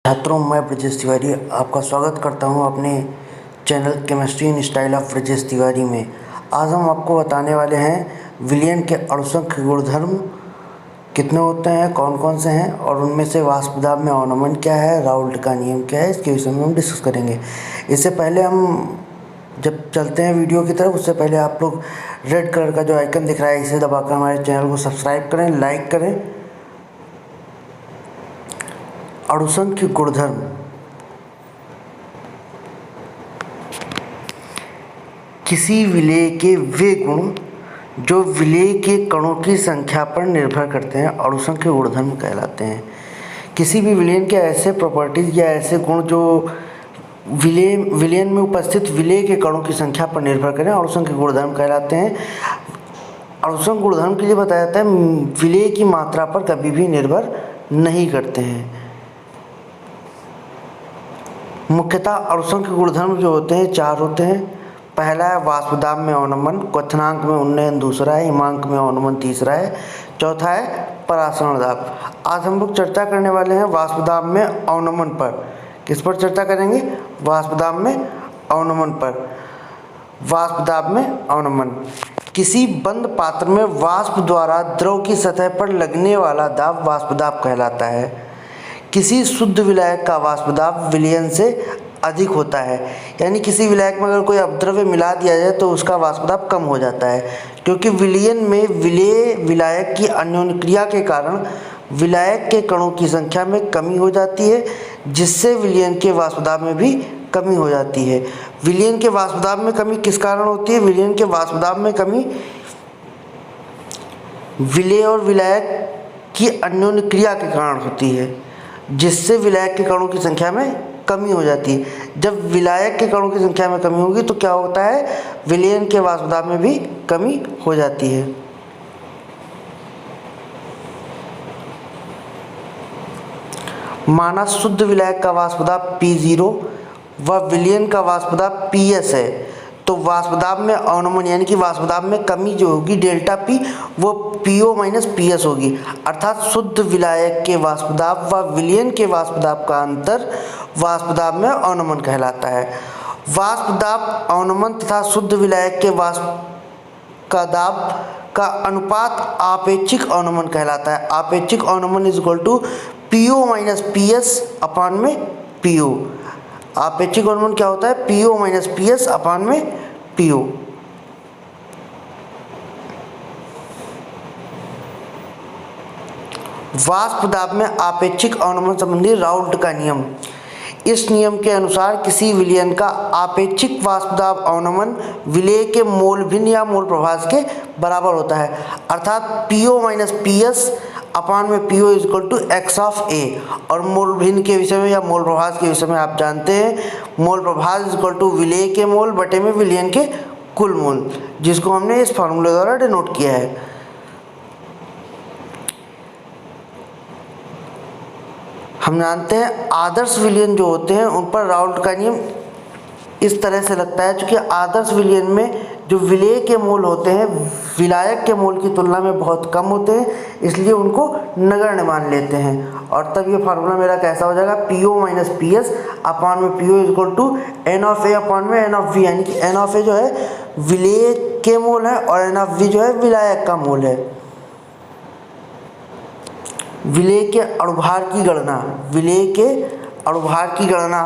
छात्रों, मैं ब्रजेश तिवारी आपका स्वागत करता हूं अपने channel chemistry in style of Brajesh Tiwari में। आज हम आपको बताने वाले हैं विलयन के अणुसंख्य गुणधर्म कितने होते हैं, कौन कौन से हैं और उनमें से वाष्प दाब में अवनमन क्या है, राउल्ट का नियम क्या है, इसके विषय में हम डिस्कस करेंगे। इससे पहले हम जब चलते हैं वीडियो की तरफ, उससे पहले आप लोग रेड कलर का जो आइकन दिख रहा है इसे दबाकर हमारे चैनल को सब्सक्राइब करें, लाइक करें। अणुसंख्य गुणधर्म किसी विलेय के वे गुण जो विलेय के कणों की संख्या पर निर्भर करते हैं अणुसंख्य गुणधर्म कहलाते हैं। किसी भी विलयन के ऐसे प्रॉपर्टीज या ऐसे गुण जो विलयन में उपस्थित विलेय के कणों की संख्या पर निर्भर करें अणुसंख्य गुणधर्म कहलाते हैं। अणुसंख्य गुणधर्म के लिए बताया जाता है विलेय की मात्रा पर कभी भी निर्भर नहीं करते हैं। मुख्यतः अणुसंख्य गुणधर्म जो होते हैं चार होते हैं। पहला है वाष्प दाब में अवनमन, क्वथनांक में उन्नयन दूसरा है, हिमांक में अवनमन तीसरा है, चौथा है परासरण दाब। आज हम लोग चर्चा करने वाले हैं वाष्प दाब में अवनमन पर। किस पर चर्चा करेंगे? वाष्प दाब में अवनमन पर। वाष्प दाब में अवनमन किसी बंद पात्र में वाष्प द्वारा द्रव की सतह पर लगने वाला दाब वाष्प दाब कहलाता है। किसी शुद्ध विलायक का वाष्प दाब विलयन से अधिक होता है, यानी किसी विलायक में अगर कोई अपद्रव्य मिला दिया जाए तो उसका वाष्प दाब कम हो जाता है, क्योंकि विलयन में विलेय विलायक की अन्योन्य के कारण विलायक के कणों की संख्या में कमी हो जाती है, जिससे विलयन के वाष्प दाब में भी कमी हो जाती है। विलयन के वाष्प दाब में कमी किस कारण होती है? विलयन के वाष्प दाब में कमी विलेय और विलायक की अन्योन्य क्रिया के कारण होती है, जिससे विलायक के कणों की संख्या में कमी हो जाती है। जब विलायक के कणों की संख्या में कमी होगी तो क्या होता है? विलयन के वाष्प दाब में भी कमी हो जाती है। माना शुद्ध विलायक का वाष्प दाब P0 व विलयन का वाष्प दाब PS है, तो वाष्प दाब में अवनमन यानी कि वाष्प दाब में कमी जो होगी डेल्टा P वो PO माइनस PS होगी, अर्थात शुद्ध विलायक के वाष्प दाब व विलयन के वाष्प दाब का अंतर वाष्प दाब में अवनमन कहलाता है। वाष्प दाब अवनमन तथा शुद्ध विलायक के वाष्प का दाब का अनुपात आपेक्षिक अवनमन कहलाता है। आपेक्षिक अवनमन is equal to PO minus PS अपान में PO। आपेक्षिक अवनमन क्या होता है? PO माइनस PS अपान में PO। वाष्प दाब में आपेक्षिक अवनमन संबंधी राउल्ट का नियम। इस नियम के अनुसार किसी विलयन का आपेक्षिक वाष्प दाब अवनमन विलेय के मोल भिन्न या मोल प्रभाज के बराबर होता है, अर्थात PO माइनस PS अपान में PO is equal to x of A। और मोल भिन्न के विषय में या मोल प्रभाज के विषय में आप जानते हैं मोल प्रभाज इज इक्वल टू विलेय के मोल बटे में विलयन के कुल मोल, जिसको हमने इस फार्मूले द्वारा डिनोट किया है। हम जानते हैं आदर्श विलयन जो होते हैं उन पर राउल्ट का नियम इस तरह से लगता है, क्योंकि आदर्श विलयन में जो विलेय के मोल होते हैं विलायक के मोल की तुलना में बहुत कम होते हैं, इसलिए उनको नगण्य मान लेते हैं। और तब ये फार्मूला मेरा कैसा हो जाएगा? PO माइनस PS अपान में PO is equal to N of A अपान में N ऑफ V, यानी कि N ऑफ A जो है विलेय के मोल है और N ऑफ V जो है विलायक का मोल है। विलेय के अणुभार की गणना, विलेय के अणुभार की गणना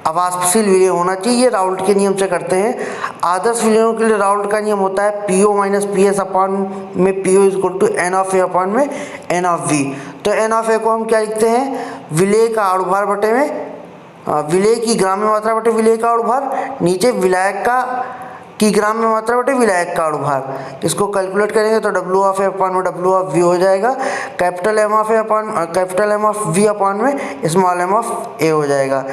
अवाष्पशील विलेय होना चाहिए, ये राउल्ट के नियम से करते हैं। आदर्श विलयनों के लिए राउल्ट का नियम होता है PO माइनस PS अपान में PO is equal to N of A अपान में N ऑफ V। तो N ऑफ A को हम क्या लिखते हैं? विलेय का अणुभार बटे में विलेय की ग्राम्य मात्रा बटे विलेय का अणुभार, नीचे विलायक का की ग्राम्य मात्रा बटे विलायक का अणुभार। इसको कैलकुलेट करेंगे तो W ऑफ A अपान में W ऑफ V हो जाएगा, capital M of A upon capital M of V अपान में स्मॉल m ऑफ A हो जाएगा।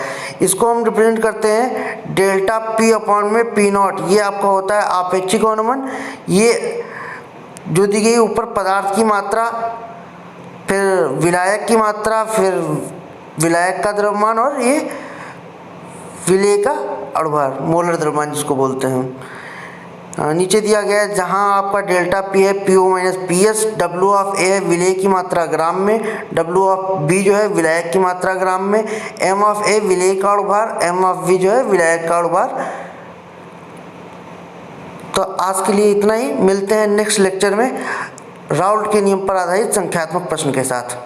इसको हम रिप्रेजेंट करते हैं डेल्टा P अपान में P0। ये आपका होता है आपेक्षिक अवनमन। ये जो दी गई ऊपर पदार्थ की मात्रा, फिर विलायक की मात्रा, फिर विलायक का द्रव्यमान और ये विलेय का अणुभार, मोलर द्रव्यमान जिसको बोलते हैं। नीचे दिया गया है जहां आपका डेल्टा पी है P O minus P S, W of A है विलेय की मात्रा ग्राम में, डब्ल्यू ऑफ बी जो है विलायक की मात्रा ग्राम में, एम ऑफ ए विलेय का अणुभार, एम ऑफ बी जो है विलायक का अणुभार। तो आज के लिए इतना ही, मिलते हैं नेक्स्ट लेक्चर में राउल्ट के नियम पर आधारित संख्यात्मक प्रश्न के साथ।